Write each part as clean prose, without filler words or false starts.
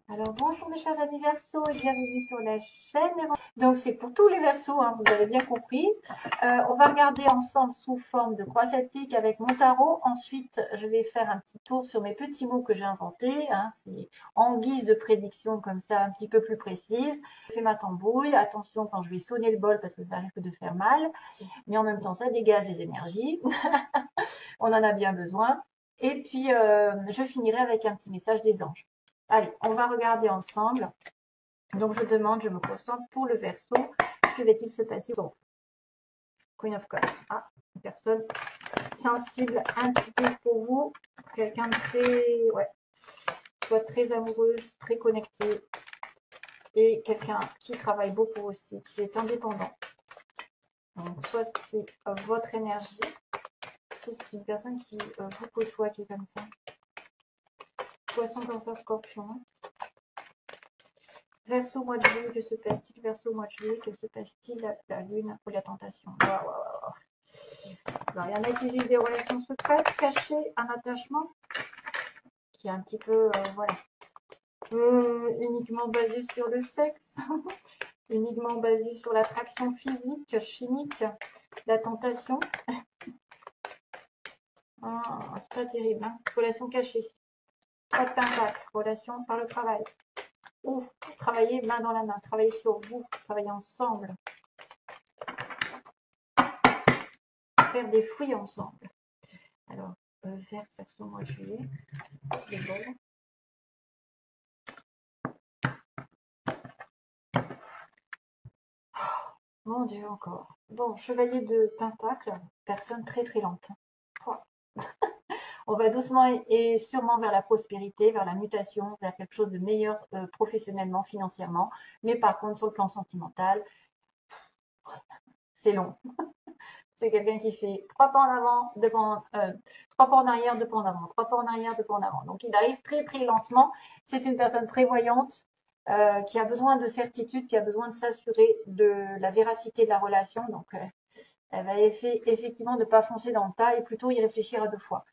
Alors bonjour mes chers amis Verseaux et bienvenue sur la chaîne. Donc c'est pour tous les Verseaux, hein, vous avez bien compris. On va regarder ensemble sous forme de croix celtique avec mon tarot. Ensuite, je vais faire un petit tour sur mes petits mots que j'ai inventés. Hein, c'est en guise de prédiction comme ça, un petit peu plus précise. Je fais ma tambouille. Attention quand je vais sonner le bol parce que ça risque de faire mal. Mais en même temps, ça dégage les énergies. On en a bien besoin. Et puis, je finirai avec un petit message des anges. Allez, on va regarder ensemble. Donc, je me concentre pour le Verseau. Que va-t-il se passer? Bon, Queen of Cups. Ah, une personne sensible, intuitive pour vous. Quelqu'un de très, ouais, soit très amoureuse, très connectée. Et quelqu'un qui travaille beaucoup aussi, qui est indépendant. Donc, soit c'est votre énergie, c'est une personne qui vous côtoie, qui est comme ça. Poisson, cancer, scorpion. Verseau, mois de juillet, que se passe-t-il? Verseau, mois de juillet, que se passe-t-il? La lune ou la tentation. Alors, il y en a qui vivent des relations secrètes, cachées, un attachement qui est un petit peu, voilà, uniquement basé sur le sexe, uniquement basé sur l'attraction physique, chimique, la tentation. Ah, c'est pas terrible, hein. Relation cachée. 3 de pentacle, relation par le travail. Ouf, travailler main dans la main, travailler sur vous, travailler ensemble. Faire des fruits ensemble. Alors, Verseau, mois de juillet. C'est bon. Mon Dieu, encore. Bon, chevalier de pentacle, personne très très lente. On va doucement et sûrement vers la prospérité, vers la mutation, vers quelque chose de meilleur professionnellement, financièrement. Mais par contre, sur le plan sentimental, c'est long. C'est quelqu'un qui fait 3 pas en avant, 3 pas en arrière, 2 pas en avant, 3 pas en arrière, 2 pas en avant. Donc il arrive très très lentement. C'est une personne prévoyante qui a besoin de certitude, qui a besoin de s'assurer de la véracité de la relation. Donc elle va effectivement ne pas foncer dans le tas et plutôt y réfléchir à 2 fois.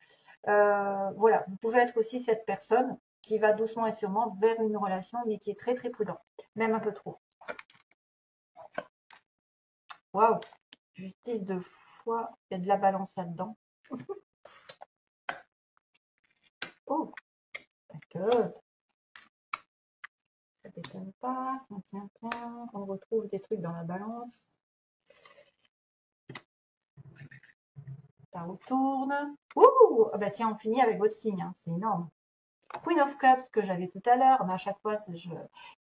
Voilà, vous pouvez être aussi cette personne qui va doucement et sûrement vers une relation, mais qui est très très prudent, même un peu trop. Waouh, justice de foi, il y a de la balance là-dedans. Oh, d'accord. Ça t'étonne pas. Tiens. On retrouve des trucs dans la balance. Ça retourne. Ouh, bah tiens, on finit avec votre signe. Hein. C'est énorme. Queen of Cups que j'avais tout à l'heure, mais à chaque fois, c'est je.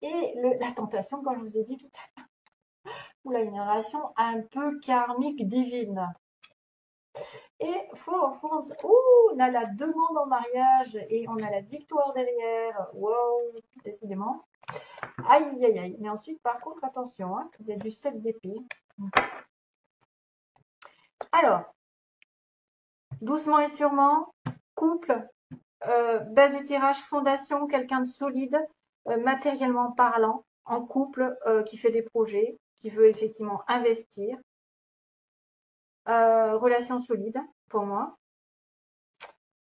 Et la tentation, comme je vous ai dit tout à l'heure. Oula, une relation un peu karmique divine. Et on a la demande en mariage et on a la victoire derrière. Wow, décidément. Aïe, aïe, aïe. Mais ensuite, par contre, attention, hein, il y a du 7 d'épée. Alors, doucement et sûrement, couple, base de tirage, fondation, quelqu'un de solide, matériellement parlant, en couple, qui fait des projets, qui veut effectivement investir. Relation solide, pour moi.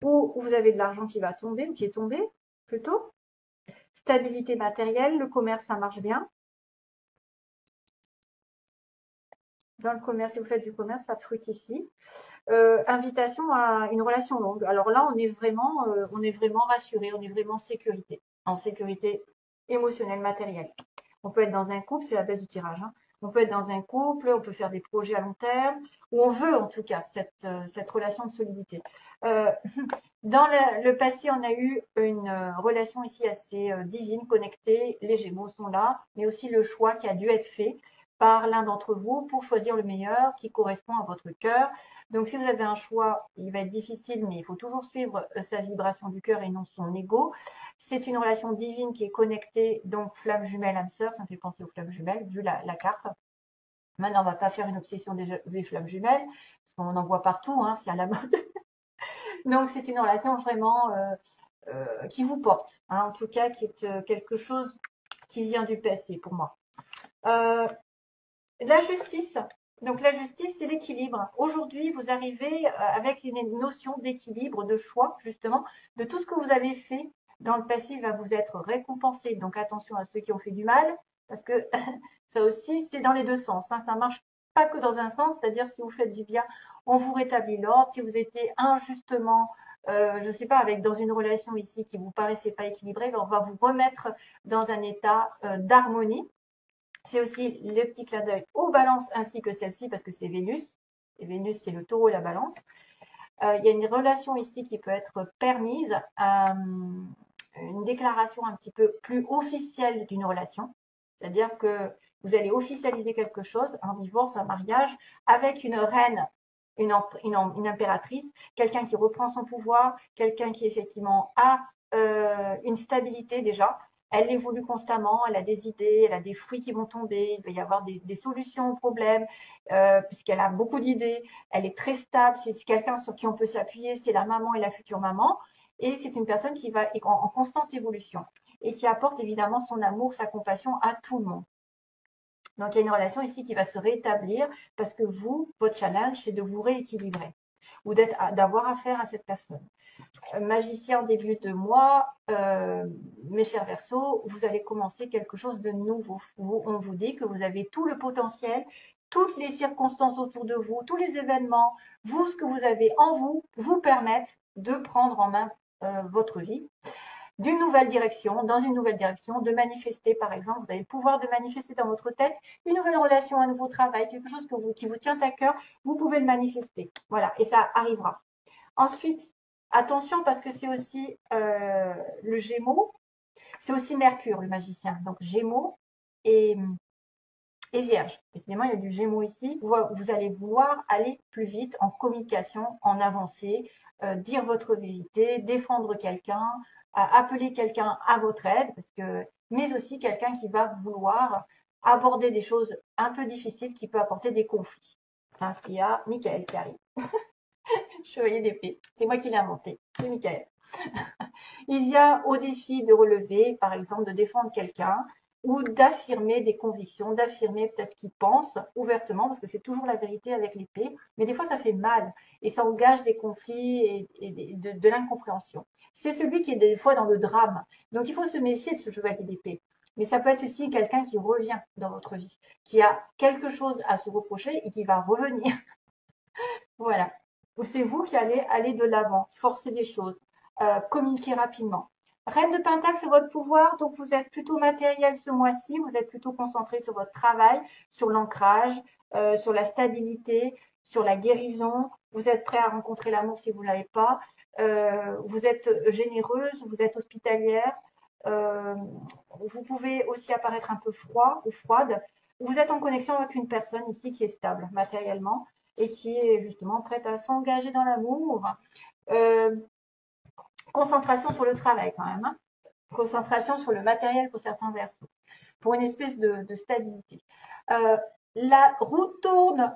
Ou vous avez de l'argent qui va tomber, ou qui est tombé, plutôt. Stabilité matérielle, le commerce, ça marche bien. Dans le commerce, si vous faites du commerce, ça fructifie. Invitation à une relation longue. Alors là, on est vraiment rassuré, on est vraiment en sécurité émotionnelle, matérielle. On peut être dans un couple, c'est la baisse du tirage. Hein. On peut être dans un couple, on peut faire des projets à long terme, ou on veut en tout cas cette relation de solidité. Dans le passé, on a eu une relation ici assez divine, connectée. Les Gémeaux sont là, mais aussi le choix qui a dû être fait par l'un d'entre vous pour choisir le meilleur qui correspond à votre cœur. Donc, si vous avez un choix, il va être difficile, mais il faut toujours suivre sa vibration du cœur et non son ego. C'est une relation divine qui est connectée, donc flamme jumelle, âme sœur, ça me fait penser aux flammes jumelles, vu la carte. Maintenant, on ne va pas faire une obsession des flammes jumelles, parce qu'on en voit partout, hein, c'est à la mode. Donc, c'est une relation vraiment qui vous porte, hein, en tout cas, qui est quelque chose qui vient du passé pour moi. La justice. Donc la justice, c'est l'équilibre. Aujourd'hui, vous arrivez avec une notion d'équilibre, de choix, justement, de tout ce que vous avez fait dans le passé va vous être récompensé. Donc attention à ceux qui ont fait du mal, parce que ça aussi, c'est dans les deux sens. Hein. Ça marche pas que dans un sens, c'est-à-dire si vous faites du bien, on vous rétablit l'ordre. Si vous étiez injustement, je ne sais pas, dans une relation ici qui vous paraissait pas équilibrée, on va vous remettre dans un état d'harmonie. C'est aussi le petit clin d'œil aux balances ainsi que celle-ci, parce que c'est Vénus. Et Vénus, c'est le taureau et la balance. Il y a une relation ici qui peut être permise, une déclaration un petit peu plus officielle d'une relation. C'est-à-dire que vous allez officialiser quelque chose, un divorce, un mariage, avec une reine, une impératrice, quelqu'un qui reprend son pouvoir, quelqu'un qui effectivement a une stabilité déjà. Elle évolue constamment, elle a des idées, elle a des fruits qui vont tomber, il va y avoir des solutions aux problèmes, puisqu'elle a beaucoup d'idées, elle est très stable, c'est quelqu'un sur qui on peut s'appuyer, c'est la maman et la future maman, et c'est une personne qui va en constante évolution et qui apporte évidemment son amour, sa compassion à tout le monde. Donc il y a une relation ici qui va se rétablir parce que vous, votre challenge, c'est de vous rééquilibrer ou d'avoir affaire à cette personne. Magicien en début de mois, mes chers Verseaux, vous allez commencer quelque chose de nouveau. On vous dit que vous avez tout le potentiel, toutes les circonstances autour de vous, tous les événements, vous, ce que vous avez en vous, vous permettent de prendre en main votre vie d'une nouvelle direction, dans une nouvelle direction, de manifester par exemple, vous avez le pouvoir de manifester dans votre tête une nouvelle relation, un nouveau travail, quelque chose qui vous tient à cœur, vous pouvez le manifester. Voilà, et ça arrivera. Ensuite, attention parce que c'est aussi le Gémeaux, c'est aussi Mercure, le magicien. Donc Gémeaux et Vierge. Décidément, il y a du Gémeaux ici. Vous allez vouloir aller plus vite en communication, en avancer, dire votre vérité, défendre quelqu'un, appeler quelqu'un à votre aide, mais aussi quelqu'un qui va vouloir aborder des choses un peu difficiles qui peut apporter des conflits. Parce qu'il y a Michael qui arrive. Chevalier d'épée. C'est moi qui l'ai inventé. C'est Michael. Il y a au défi de relever, par exemple, de défendre quelqu'un ou d'affirmer des convictions, d'affirmer peut-être ce qu'il pense ouvertement, parce que c'est toujours la vérité avec l'épée, mais des fois ça fait mal et ça engage des conflits et de l'incompréhension. C'est celui qui est des fois dans le drame. Donc il faut se méfier de ce chevalier d'épée. Mais ça peut être aussi quelqu'un qui revient dans votre vie, qui a quelque chose à se reprocher et qui va revenir. Voilà. Ou c'est vous qui allez aller de l'avant, forcer les choses, communiquer rapidement. Reine de Pentacle, c'est votre pouvoir, donc vous êtes plutôt matériel ce mois-ci, vous êtes plutôt concentré sur votre travail, sur l'ancrage, sur la stabilité, sur la guérison. Vous êtes prêt à rencontrer l'amour si vous ne l'avez pas. Vous êtes généreuse, vous êtes hospitalière. Vous pouvez aussi apparaître un peu froid ou froide. Vous êtes en connexion avec une personne ici qui est stable matériellement et qui est justement prête à s'engager dans l'amour. Concentration sur le travail quand même. Hein. Concentration sur le matériel pour certains Verseaux. Pour une espèce de stabilité. La roue tourne.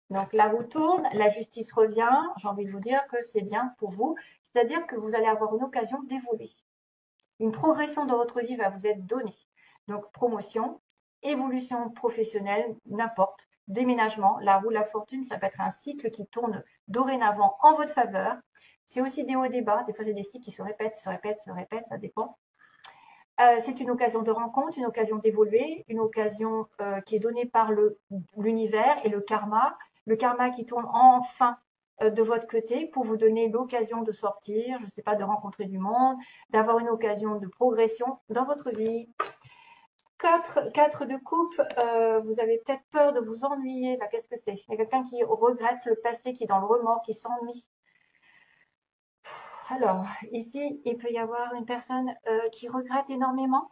Donc la roue tourne, la justice revient. J'ai envie de vous dire que c'est bien pour vous. C'est-à-dire que vous allez avoir une occasion d'évoluer. Une progression dans votre vie va vous être donnée. Donc promotion, évolution professionnelle, n'importe. Déménagement, la roue de la fortune, ça peut être un cycle qui tourne dorénavant en votre faveur. C'est aussi des hauts et des bas. Des fois, c'est des cycles qui se répètent, ça dépend. C'est une occasion de rencontre, une occasion d'évoluer, une occasion qui est donnée par l'univers et le karma. Le karma qui tourne enfin de votre côté pour vous donner l'occasion de sortir, je ne sais pas, de rencontrer du monde, d'avoir une occasion de progression dans votre vie. 4 de coupe, vous avez peut-être peur de vous ennuyer. Là, qu'est-ce que c'est? Il y a quelqu'un qui regrette le passé, qui est dans le remords, qui s'ennuie. Alors, ici, il peut y avoir une personne qui regrette énormément,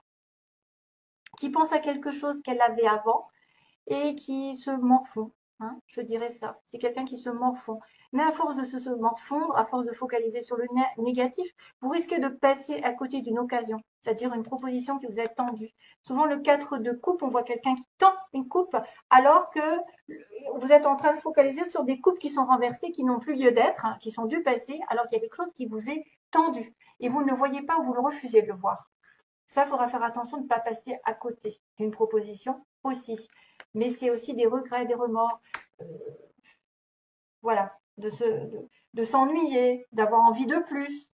qui pense à quelque chose qu'elle avait avant et qui se morfond. Hein, je dirais ça. C'est quelqu'un qui se morfond. Mais à force de se morfondre, à force de focaliser sur le négatif, vous risquez de passer à côté d'une occasion, c'est-à-dire une proposition qui vous est tendue. Souvent, le 4 de coupe, on voit quelqu'un qui tend une coupe alors que vous êtes en train de focaliser sur des coupes qui sont renversées, qui n'ont plus lieu d'être, hein, qui sont du passé, alors qu'il y a quelque chose qui vous est tendu. Et vous ne le voyez pas ou vous le refusez de le voir. Ça, il faudra faire attention de ne pas passer à côté d'une proposition aussi. Mais c'est aussi des regrets, des remords. Voilà, de s'ennuyer, d'avoir envie de plus.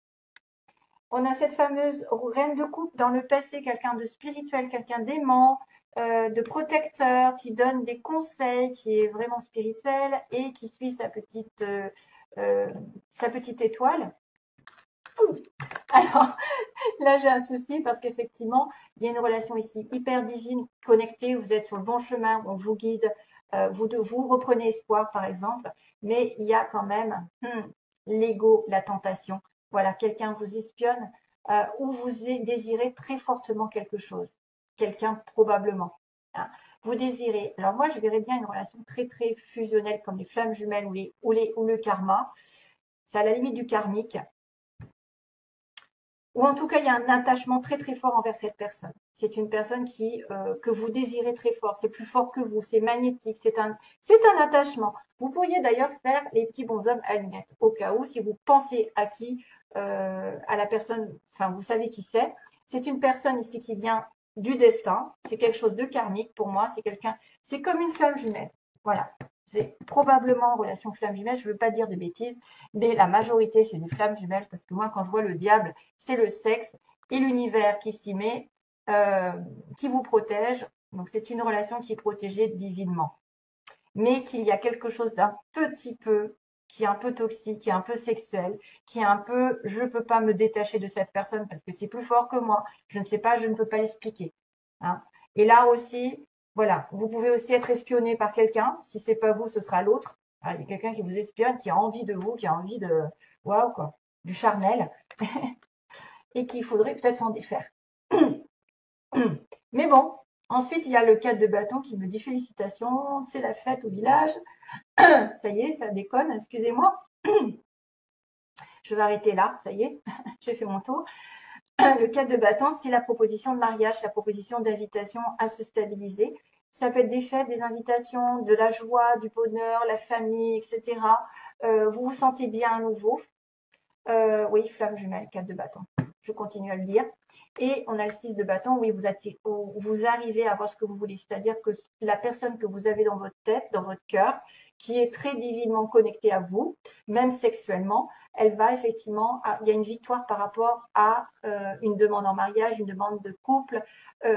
On a cette fameuse reine de coupe dans le passé, quelqu'un de spirituel, quelqu'un d'aimant, de protecteur, qui donne des conseils, qui est vraiment spirituel et qui suit sa petite étoile. Alors là, j'ai un souci parce qu'effectivement, il y a une relation ici hyper divine, connectée, vous êtes sur le bon chemin, on vous guide, vous reprenez espoir par exemple, mais il y a quand même l'ego, la tentation. Voilà, quelqu'un vous espionne ou vous désirez très fortement quelque chose, quelqu'un probablement. Hein. Vous désirez. Alors moi, je verrais bien une relation très très fusionnelle comme les flammes jumelles ou le karma. C'est à la limite du karmique. Ou en tout cas, il y a un attachement très très fort envers cette personne. C'est une personne que vous désirez très fort. C'est plus fort que vous. C'est magnétique. C'est un attachement. Vous pourriez d'ailleurs faire les petits bonshommes à lunettes au cas où, si vous pensez à la personne, enfin vous savez qui c'est. C'est une personne ici qui vient du destin. C'est quelque chose de karmique pour moi. C'est comme une flamme jumelle. Voilà. C'est probablement en relation flamme jumelle. Je ne veux pas dire de bêtises, mais la majorité, c'est des flammes jumelles parce que moi, quand je vois le diable, c'est le sexe et l'univers qui s'y met, qui vous protège. Donc, c'est une relation qui est protégée divinement. Mais qu'il y a quelque chose d'un petit peu, qui est un peu toxique, qui est un peu sexuel, qui est un peu, je ne peux pas me détacher de cette personne parce que c'est plus fort que moi. Je ne sais pas, je ne peux pas l'expliquer. Hein. Et là aussi, voilà, vous pouvez aussi être espionné par quelqu'un. Si c'est pas vous, ce sera l'autre. Ah, il y a quelqu'un qui vous espionne, qui a envie de vous, qui a envie de, waouh quoi, du charnel, et qu'il faudrait peut-être s'en défaire. Mais bon, ensuite il y a le 4 de bâton qui me dit félicitations, c'est la fête au village. Ça y est, ça déconne, excusez-moi. Je vais arrêter là, ça y est, j'ai fait mon tour. Le 4 de bâton, c'est la proposition de mariage, la proposition d'invitation à se stabiliser. Ça peut être des fêtes, des invitations, de la joie, du bonheur, la famille, etc. Vous vous sentez bien à nouveau. Oui, flamme jumelle, 4 de bâton. Je continue à le dire. Et on a le 6 de bâton, oui, vous arrivez à voir ce que vous voulez. C'est-à-dire que la personne que vous avez dans votre tête, dans votre cœur, qui est très divinement connectée à vous, même sexuellement, elle va effectivement, il y a une victoire par rapport à une demande en mariage, une demande de couple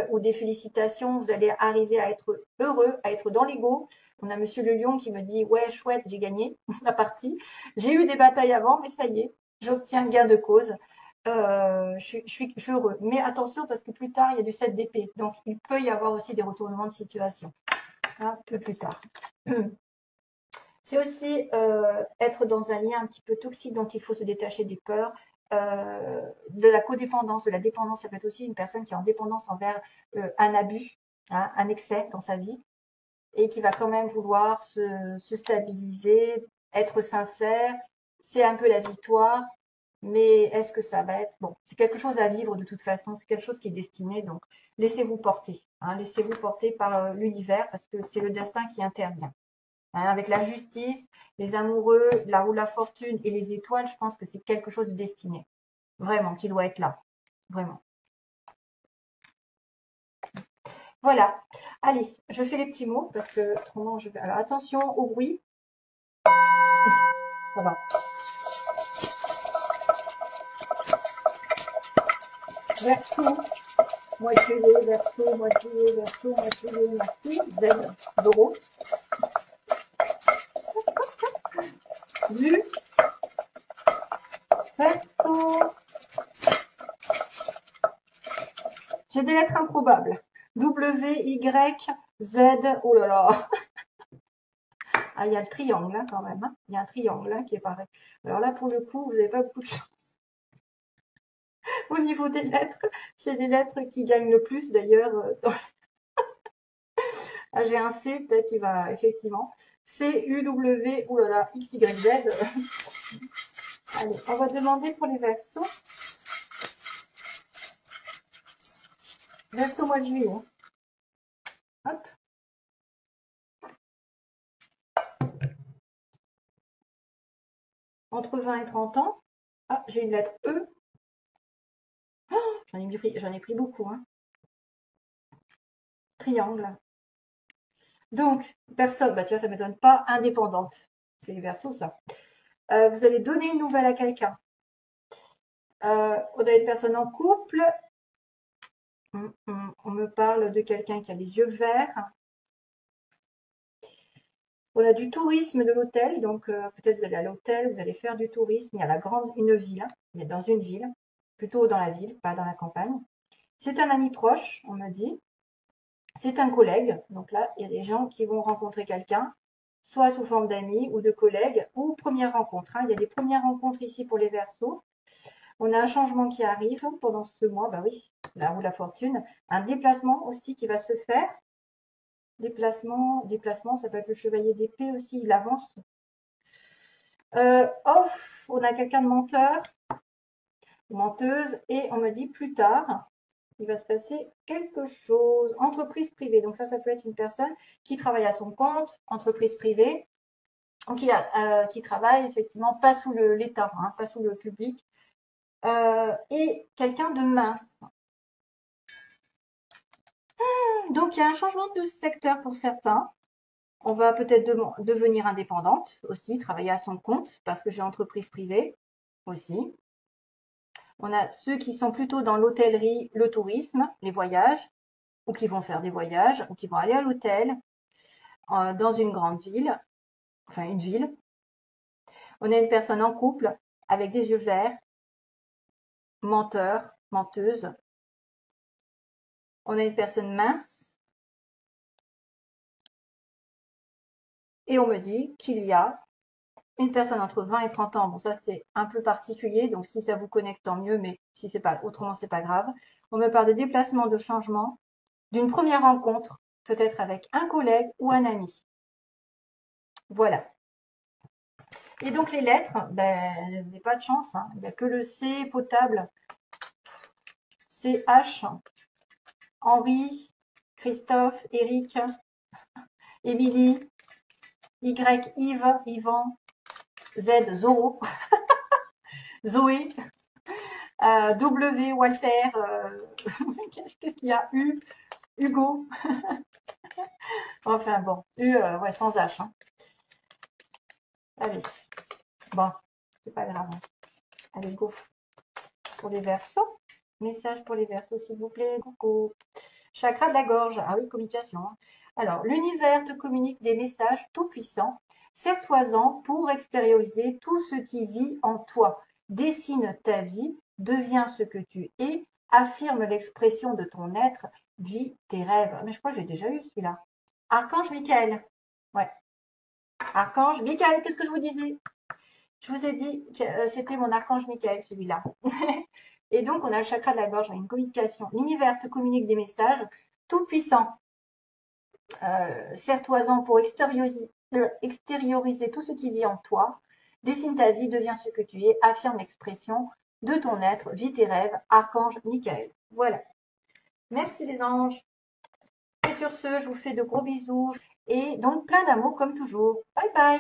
ou des félicitations. Vous allez arriver à être heureux, à être dans l'ego. On a Monsieur le Lion qui me dit, ouais, chouette, j'ai gagné la partie. J'ai eu des batailles avant, mais ça y est, j'obtiens gain de cause. Je suis heureux. Mais attention, parce que plus tard, il y a du 7 d'épée. Donc, il peut y avoir aussi des retournements de situation. Un peu plus tard. C'est aussi être dans un lien un petit peu toxique dont il faut se détacher des peurs. De la codépendance, de la dépendance, ça peut être aussi une personne qui est en dépendance envers un abus, hein, un excès dans sa vie et qui va quand même vouloir se stabiliser, être sincère. C'est un peu la victoire, mais est-ce que ça va être bon? C'est quelque chose à vivre de toute façon, c'est quelque chose qui est destiné, donc laissez-vous porter, hein, laissez-vous porter par l'univers parce que c'est le destin qui intervient. Hein, avec la justice, les amoureux, la roue de la fortune et les étoiles, je pense que c'est quelque chose de destiné, vraiment, qui doit être là, vraiment. Voilà. Allez, je fais les petits mots parce que autrement je vais. Alors attention au bruit. Ça va. Verso, moitié V, verso, moitié V, verso, moitié V, merci. Z, Doro. Du, verso. J'ai des lettres improbables. W, Y, Z. Oh là là. Ah, il y a le triangle hein, quand même. Hein. Il y a un triangle hein, qui est pareil. Alors là, pour le coup, vous n'avez pas beaucoup de chance. Au niveau des lettres, c'est les lettres qui gagnent le plus d'ailleurs. Ah, j'ai un C, peut-être qu'il va effectivement. C, U, W, oulala, X, Y, Z. Allez, on va demander pour les versos. Verso mois de juillet. Hop. Entre 20 et 30 ans. Ah, j'ai une lettre E. Oh, j'en ai pris beaucoup. Hein. Triangle. Donc, personne, bah tiens, ça ne m'étonne pas, indépendante. C'est les versos, ça. Vous allez donner une nouvelle à quelqu'un. On a une personne en couple. On me parle de quelqu'un qui a les yeux verts. On a du tourisme de l'hôtel, donc peut-être vous allez à l'hôtel, vous allez faire du tourisme. Il y a une ville, il est dans une ville, plutôt dans la ville, pas dans la campagne. C'est un ami proche, on me dit. C'est un collègue, donc là, il y a des gens qui vont rencontrer quelqu'un, soit sous forme d'amis ou de collègues, ou première rencontre. Il y a des premières rencontres ici pour les Verseaux. On a un changement qui arrive pendant ce mois, bah oui, la roue de la fortune. Un déplacement aussi qui va se faire. Déplacement, ça peut être le chevalier d'épée aussi, il avance. On a quelqu'un de menteur, menteuse, et on me dit plus tard, il va se passer quelque chose. Entreprise privée, donc ça peut être une personne qui travaille à son compte, entreprise privée, qui travaille effectivement pas sous l'État, pas sous le public, et quelqu'un de mince. Donc il y a un changement de secteur pour certains. On va peut-être devenir indépendante aussi, travailler à son compte, parce que j'ai entreprise privée aussi. On a ceux qui sont plutôt dans l'hôtellerie, le tourisme, les voyages, ou qui vont faire des voyages, ou qui vont aller à l'hôtel, dans une grande ville, enfin une ville. On a une personne en couple, avec des yeux verts, menteur, menteuse. On a une personne mince. Et on me dit qu'il y a une personne entre 20 et 30 ans. Bon, ça c'est un peu particulier, donc si ça vous connecte, tant mieux, mais si c'est pas, autrement c'est pas grave. On me parle de déplacement, de changement, d'une première rencontre, peut-être avec un collègue ou un ami. Voilà. Et donc les lettres, ben, vous n'avez pas de chance, il n'y a que le C potable, CH, Henri, Christophe, Eric, Émilie, Y, Yves, Yvan, Z, Zoro, Zoé, W, Walter, qu'est-ce qu'il y a, U, Hugo, enfin bon, U, ouais, sans H. Allez, bon, c'est pas grave. Allez, go. Pour les Verseaux, message pour les Verseaux, s'il vous plaît, coucou. Chakra de la gorge, ah oui, communication. Alors, l'univers te communique des messages tout-puissants. Sers-toi-en pour extérioriser tout ce qui vit en toi. Dessine ta vie, deviens ce que tu es, affirme l'expression de ton être, vis tes rêves. Mais je crois que j'ai déjà eu celui-là. Archange Michael. Ouais. Archange Michael, qu'est-ce que je vous disais? Je vous ai dit que c'était mon archange Michael, celui-là. Et donc, on a le chakra de la gorge, une communication. L'univers te communique des messages tout puissants. Sers-toi-en pour extérioriser tout ce qui vit en toi. Dessine ta vie, deviens ce que tu es, affirme l'expression de ton être, vis tes rêves, archange Michael. Voilà. Merci les anges. Et sur ce, je vous fais de gros bisous et donc plein d'amour comme toujours. Bye bye.